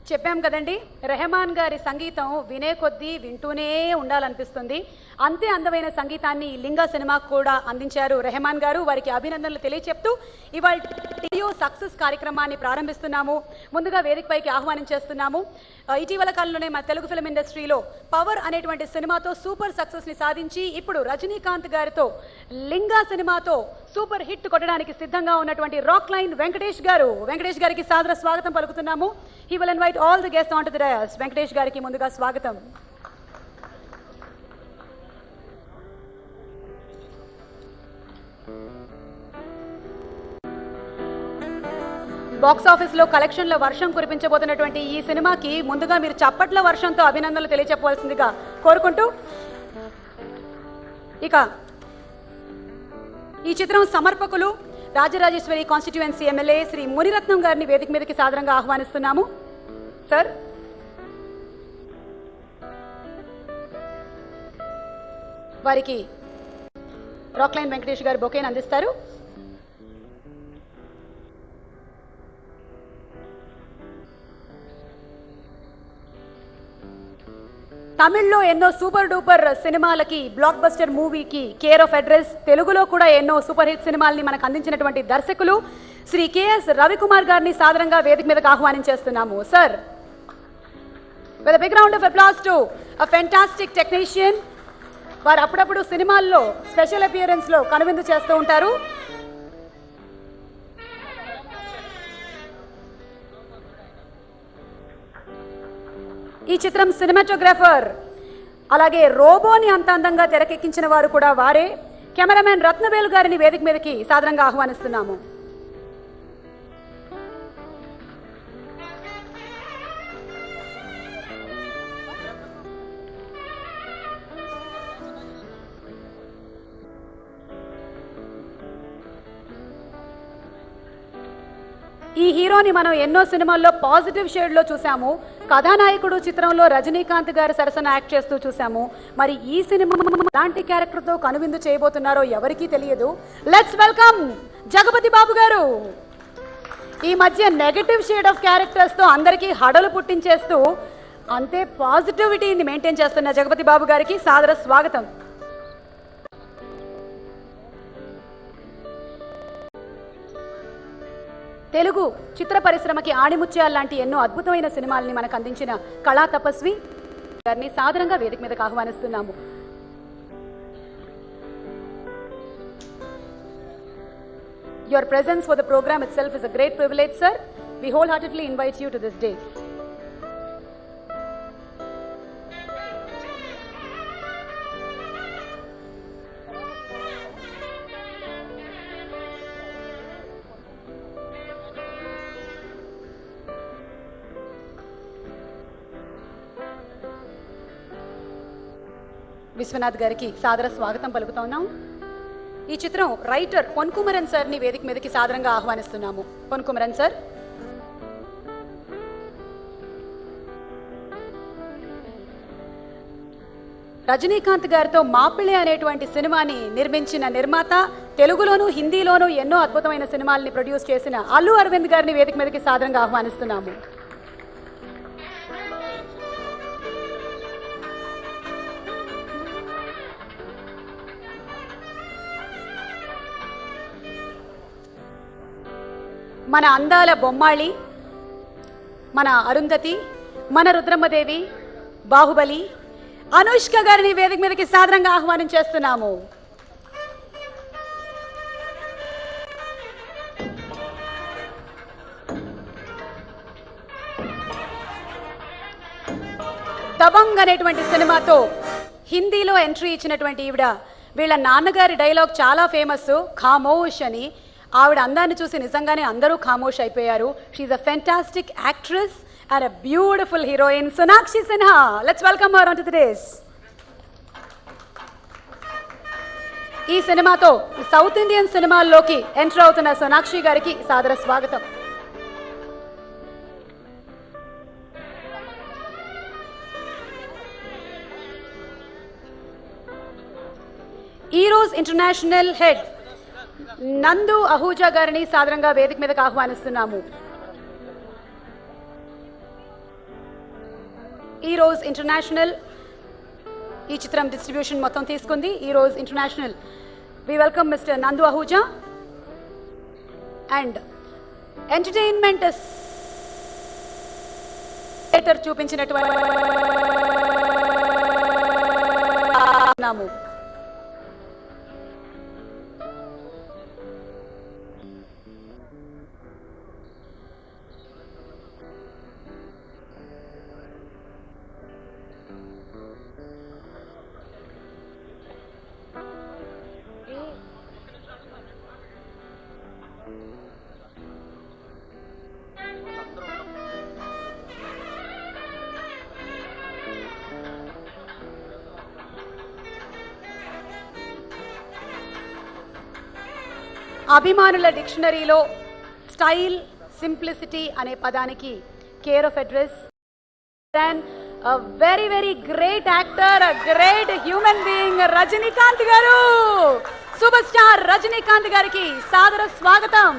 చెప్పాం కదండి, రెహమాన్ గారి సంగీతం వినే కొద్దీ వింటూనే ఉండాలనిపిస్తుంది. అంతే అందమైన సంగీతాన్ని లింగా సినిమాకు కూడా అందించారు రెహమాన్ గారు. వారికి అభినందనలు తెలియచెప్తూ ఇవాళ టీయో సక్సెస్ కార్యక్రమాన్ని ప్రారంభిస్తున్నాము. ముందుగా వేదికపైకి ఆహ్వానం చేస్తున్నాము. ఇటీవల కాలంలోనే మన తెలుగు ఫిల్మ్ ఇండస్ట్రీలో పవర్ అనేటువంటి సినిమాతో సూపర్ సక్సెస్ ని సాధించి ఇప్పుడు రజనీకాంత్ గారితో లింగా సినిమాతో సూపర్ హిట్ కొట్టడానికి సిద్ధంగా ఉన్నటువంటి రాక్ లైన్ వెంకటేష్ గారు. వెంకటేష్ గారికి సాదర స్వాగతం పలుకుతున్నాము. He will invite all the guests onto the dais. Venkatesh గారికి ముందుగా స్వాగతం. బాక్స్ ఆఫీస్ లో కలెక్షన్ల వర్షం కురిపించబోతున్నటువంటి ఈ సినిమాకి ముందుగా మీరు చప్పట్ల వర్షంతో అభినందనలు తెలియచెప్పవలసిందిగా కోరుకుంటూ, ఇక ఈ చిత్రం సమర్పకులు రాజరాజేశ్వరి కాన్స్టిట్యుయెన్సీ ఎమ్మెల్యే శ్రీ మునిరత్నం గారిని వేదిక మీదకి సాదరంగా ఆహ్వానిస్తున్నాము. సార్, వారికి రాక్లైన్ వెంకటేష్ గారు బొకేని అందిస్తారు. తమిళ్లో ఎన్నో సూపర్ డూపర్ సినిమాలకి, బ్లాక్ బస్టర్ మూవీకి కేర్ ఆఫ్ అడ్రస్, తెలుగులో కూడా ఎన్నో సూపర్ హిట్ సినిమాల్ని మనకు అందించినటువంటి దర్శకులు శ్రీ కెఎస్ రవికుమార్ గారిని సాదరంగా వేదిక మీదకి ఆహ్వానించేస్తున్నాము. Sir, with a big round of applause to a fantastic technician. వారు అప్పుడప్పుడు సినిమాల్లో స్పెషల్ అపియరెన్స్ లో కనువిందు చేస్తూ ఉంటారు. ఈ చిత్రం సినిమాటోగ్రాఫర్, అలాగే రోబోని అంత అందంగా తెరకెక్కించిన వారు కూడా వారే. కెమెరామెన్ రత్నవేలు గారిని వేదిక మీదకి సాదరంగా ఆహ్వానిస్తున్నాము. ఈ హీరోని మనం ఎన్నో సినిమాల్లో పాజిటివ్ షేడ్ లో చూసాము. కథానాయకుడు చిత్రంలో రజనీకాంత్ గారు సరసన యాక్ట్ చేస్తూ చూసాము. మరి ఈ సినిమా ఎలాంటి క్యారెక్టర్ తో కనువిందు చేయబోతున్నారో ఎవరికీ తెలియదు. లెట్స్ వెల్కమ్ జగపతి బాబు గారు. ఈ మధ్య నెగటివ్ షేడ్ ఆఫ్ క్యారెక్టర్స్ తో అందరికీ హడలు పుట్టించేస్తూ అంతే పాజిటివిటీని మెయింటైన్ చేస్తున్న జగపతి బాబు గారికి సాదర స్వాగతం. తెలుగు చిత్ర పరిశ్రమకి ఆణిముత్యాలు లాంటి ఎన్నో అద్భుతమైన సినిమాల్ని మనకు అందించిన కళా తపస్వి గారిని సాదరంగా వేదిక మీదకి ఆహ్వానిస్తున్నాము. Your presence for the program itself is a great privilege, sir. We wholeheartedly invite you to this dais. Vishwanath గారికి సాదర స్వాగతం పలుకుతా ఉన్నాం. ఈ చిత్రం రైటర్ పొన్కుమరన్ సార్ ని వేదిక మీదకి సాదరంగా ఆహ్వానిస్తున్నాము. పొన్కుమరన్ సార్, రజనీకాంత్ గారితో మాపిళి అనేటువంటి సినిమాని నిర్మించిన నిర్మాత, తెలుగులోను హిందీలోను ఎన్నో అద్భుతమైన సినిమాల్ని ప్రొడ్యూస్ చేసిన అల్లు అరవింద్ గారిని వేదిక మీదకి సాదరంగా ఆహ్వానిస్తున్నాము. మన అందాల బొమ్మాళి, మన అరుంధతి, మన రుద్రమ్మదేవి, బాహుబలి అనుష్క గారిని వేదిక మీదకి సాదరంగా ఆహ్వానించేస్తున్నాము. దబంగ్ అనేటువంటి సినిమాతో హిందీలో ఎంట్రీ ఇచ్చినటువంటి ఈవిడ, వీళ్ళ నాన్నగారి డైలాగ్ చాలా ఫేమస్, ఖామోష్ అని. ఆవిడ అందాన్ని చూసి నిజంగానే అందరూ ఖామోష్ అయిపోయారు. She's a fantastic actress and a beautiful heroine, Sonakshi Sinha. Let's welcome her on to the dais. ఈ సినిమాతో సౌత్ ఇండియన్ సినిమాల్లోకి ఎంటర్ అవుతున్న సోనాక్షి గారికి సాదర స్వాగతం. ఈరోజ్ ఇంటర్నేషనల్ హెడ్ నందు అహూజా గారిని సాదరంగా వేదిక మీదకి ఆహ్వానిస్తున్నాము. ఈరోజు ఇంటర్నేషనల్ ఈ చిత్రం డిస్ట్రిబ్యూషన్ మొత్తం తీసుకుంది. ఈరోజు ఇంటర్నేషనల్ వి వెల్కమ్ మిస్టర్ నందు అహూజా అండ్ ఎంటర్టైన్మెంట్ థియేటర్ చూపించినటువంటి అభిమానుల డిక్షనరీలో స్టైల్ సింప్లిసిటీ అనే పదానికి care of address very very great actor, great human being Rajinikanth garu. Super star Rajinikanth గారికి సాదర స్వాగతం.